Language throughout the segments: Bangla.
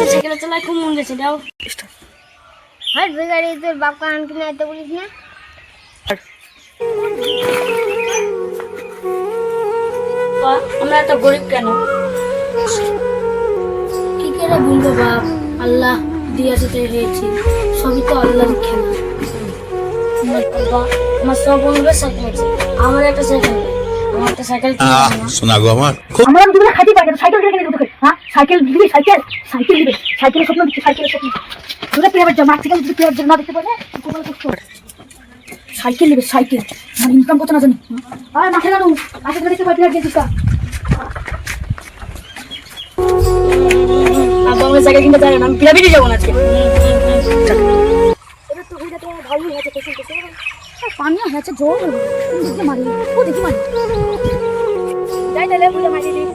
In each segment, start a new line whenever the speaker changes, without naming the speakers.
সাইকেল চালায় খুব মন গেছে দাও
হাট বেগাড়ি তোর বাপ কান কিনে এত বলিস না
আমরা এত গরিব কেন কি করে বলবো বাপ আল্লাহ দিয়েছে তাই হয়েছি সবই তো আল্লাহর খেলা আমার সব বন্ধুদের সাইকেল আছে আমার একটা সাইকেল নেই আমার একটা সাইকেল
শোনা গো আমার
আমরা দুটো খাইতে পারি না সাইকেল কিনে তোকে হ্যাঁ সাইকেল দিবি সাইকেল সাইকেল দিবি সাইকেলের স্বপ্ন দিচ্ছি সাইকেলের স্বপ্ন তোরা প্রাইভেট যা মাঠ থেকে যদি প্রাইভেট না দেখতে পারে তোমরা কষ্ট হবে সাইকেল নেবে সাইকেল মানে ইনকাম করতে না জানি আরে মাঠে না মাঠে দেখতে পাই প্রাইভেট দিছিস
আব্বা আমার সাইকেল কিনতে চাই না আমি প্রাইভেটে যাবো না আজকে
এটা তো হইটা তো ভালোই হয়েছে পেছন পেছন পানি হয়েছে জোর দেখে মারি ও দেখি মারি যাই তাহলে বুঝে মারি দিই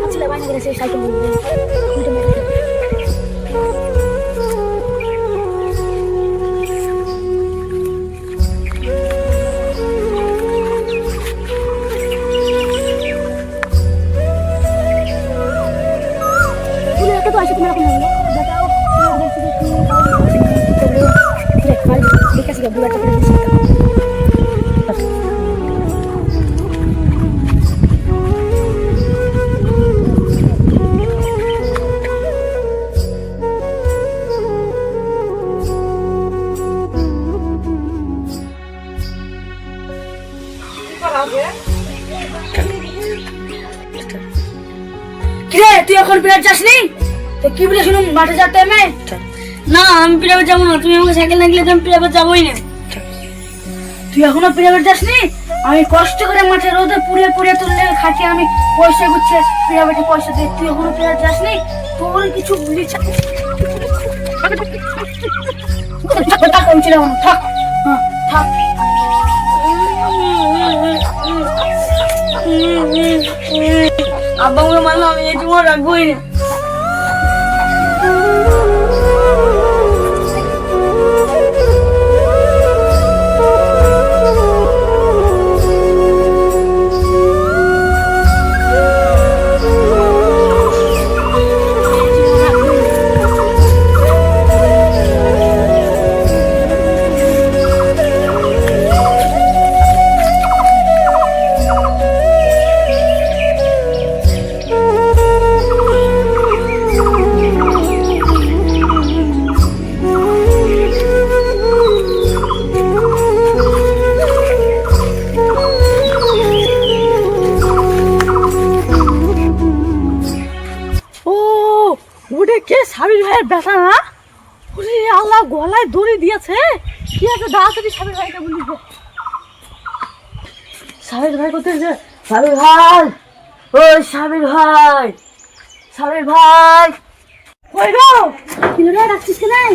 আচ্ছা বাইরে গেছে সাইকেল নিয়ে তো আসে তোমার এখন হলো দেখাও দেখ ভাই ঠিক আছে বুলাটা করে দিছি কিরে তুই এখন বিরাট যাসনি তো কি বলে শুনুন মাঠে যাওয়ার টাইমে
না আমি প্রাইভেট যাবো না তুমি আমাকে সাইকেল না দিলে তো আমি প্রাইভেট যাবোই না
তুই এখনো প্রাইভেট যাসনি আমি কষ্ট করে মাঠে রোদে পুড়ে পুড়ে তুললে খাটিয়ে আমি পয়সা গুছিয়ে প্রাইভেটে পয়সা দিই তুই এখনো প্রাইভেট যাসনি তোর কিছু ভুলি থাক থাক
আব্বা আমাকে মানলো আমি এই জীবন রাখবোই না
সাবির ভাইয়ের ব্যথা না ওরে আল্লাহ গলায় দড়ি দিয়েছে কি আছে দাঁড়াতাড়ি সাবির ভাইকে বলি সাবির ভাই কোথায় যে সাবির ভাই ওই সাবির ভাই সাবির ভাই কই গো কি রে রাখছিস কি নাই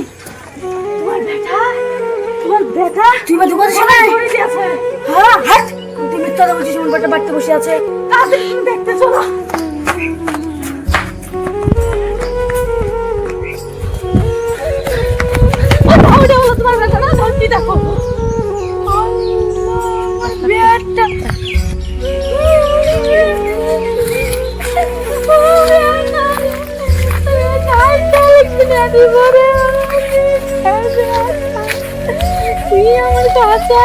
তোমার বেটা তুই বা দোকানে সবাই দড়ি দিয়েছে হ্যাঁ হাট তুই মিথ্যা বলছিস মন বেটা বাড়তে বসে আছে তাদের দেখতে চলো তোমার বেটা না ধরছি দেখো বেটা তুই আমার কাছে